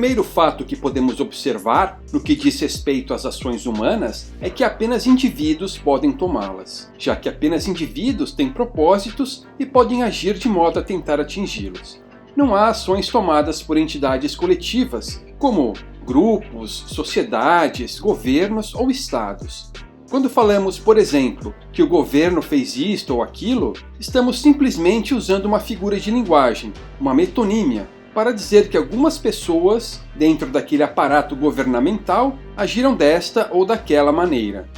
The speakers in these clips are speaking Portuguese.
primeiro fato que podemos observar no que diz respeito às ações humanas é que apenas indivíduos podem tomá-las, já que apenas indivíduos têm propósitos e podem agir de modo a tentar atingi-los. Não há ações tomadas por entidades coletivas, como grupos, sociedades, governos ou estados. Quando falamos, por exemplo, que o governo fez isto ou aquilo, estamos simplesmente usando uma figura de linguagem, uma metonímia, para dizer que algumas pessoas, dentro daquele aparato governamental, agiram desta ou daquela maneira.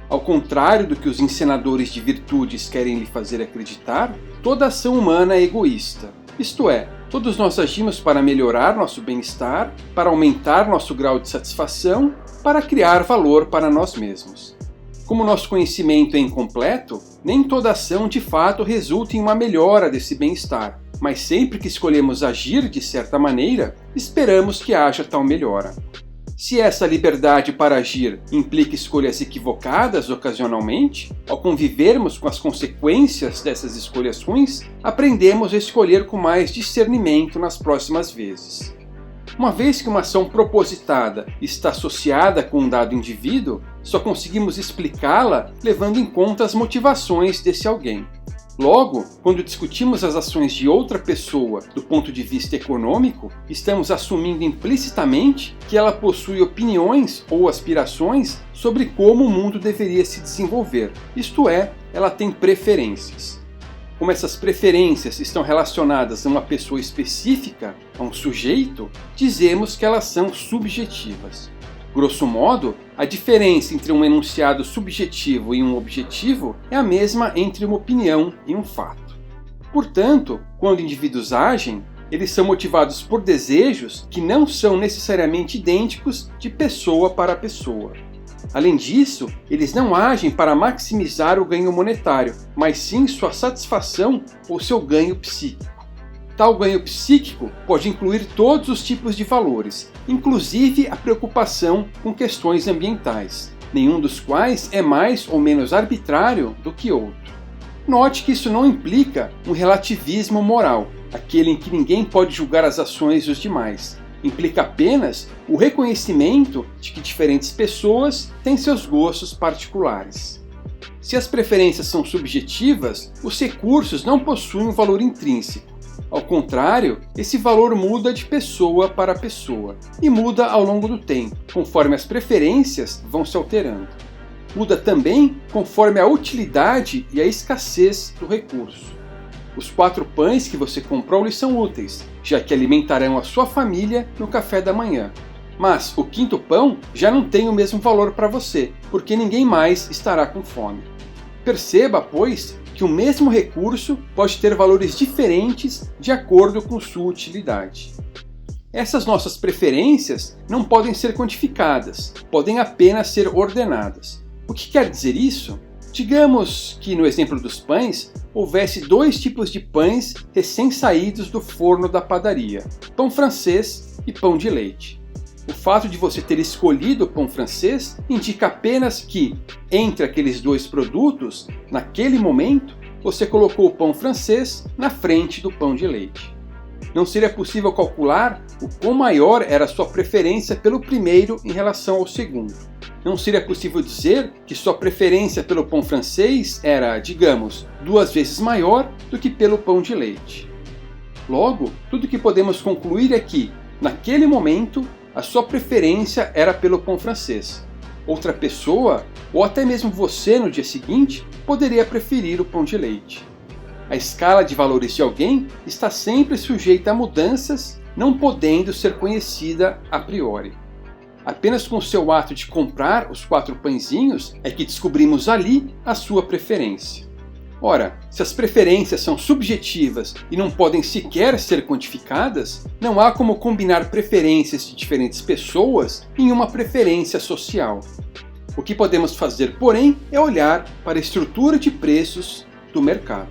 Ao contrário do que os encenadores de virtudes querem lhe fazer acreditar, toda ação humana é egoísta. Isto é, todos nós agimos para melhorar nosso bem-estar, para aumentar nosso grau de satisfação, para criar valor para nós mesmos. Como nosso conhecimento é incompleto, nem toda ação de fato resulta em uma melhora desse bem-estar, mas sempre que escolhemos agir de certa maneira, esperamos que haja tal melhora. Se essa liberdade para agir implica escolhas equivocadas ocasionalmente, ao convivermos com as consequências dessas escolhas ruins, aprendemos a escolher com mais discernimento nas próximas vezes. Uma vez que uma ação propositada está associada com um dado indivíduo, só conseguimos explicá-la levando em conta as motivações desse alguém. Logo, quando discutimos as ações de outra pessoa do ponto de vista econômico, estamos assumindo implicitamente que ela possui opiniões ou aspirações sobre como o mundo deveria se desenvolver, isto é, ela tem preferências. Como essas preferências estão relacionadas a uma pessoa específica, a um sujeito, dizemos que elas são subjetivas. Grosso modo, a diferença entre um enunciado subjetivo e um objetivo é a mesma entre uma opinião e um fato. Portanto, quando indivíduos agem, eles são motivados por desejos que não são necessariamente idênticos de pessoa para pessoa. Além disso, eles não agem para maximizar o ganho monetário, mas sim sua satisfação ou seu ganho psíquico. Tal ganho psíquico pode incluir todos os tipos de valores, inclusive a preocupação com questões ambientais, nenhum dos quais é mais ou menos arbitrário do que outro. Note que isso não implica um relativismo moral, aquele em que ninguém pode julgar as ações dos demais. Implica apenas o reconhecimento de que diferentes pessoas têm seus gostos particulares. Se as preferências são subjetivas, os recursos não possuem um valor intrínseco. Ao contrário, esse valor muda de pessoa para pessoa e muda ao longo do tempo, conforme as preferências vão se alterando. Muda também conforme a utilidade e a escassez do recurso. Os 4 pães que você comprou lhe são úteis, já que alimentarão a sua família no café da manhã. Mas o 5º pão já não tem o mesmo valor para você, porque ninguém mais estará com fome. Perceba, pois, que o mesmo recurso pode ter valores diferentes de acordo com sua utilidade. Essas nossas preferências não podem ser quantificadas, podem apenas ser ordenadas. O que quer dizer isso? Digamos que, no exemplo dos pães, houvesse 2 tipos de pães recém-saídos do forno da padaria, pão francês e pão de leite. O fato de você ter escolhido o pão francês indica apenas que, entre aqueles 2 produtos, naquele momento, você colocou o pão francês na frente do pão de leite. Não seria possível calcular o quão maior era a sua preferência pelo primeiro em relação ao segundo. Não seria possível dizer que sua preferência pelo pão francês era, digamos, 2 vezes maior do que pelo pão de leite. Logo, tudo que podemos concluir é que, naquele momento, a sua preferência era pelo pão francês. Outra pessoa, ou até mesmo você no dia seguinte, poderia preferir o pão de leite. A escala de valores de alguém está sempre sujeita a mudanças, não podendo ser conhecida a priori. Apenas com o seu ato de comprar os 4 pãezinhos é que descobrimos ali a sua preferência. Ora, se as preferências são subjetivas e não podem sequer ser quantificadas, não há como combinar preferências de diferentes pessoas em uma preferência social. O que podemos fazer, porém, é olhar para a estrutura de preços do mercado.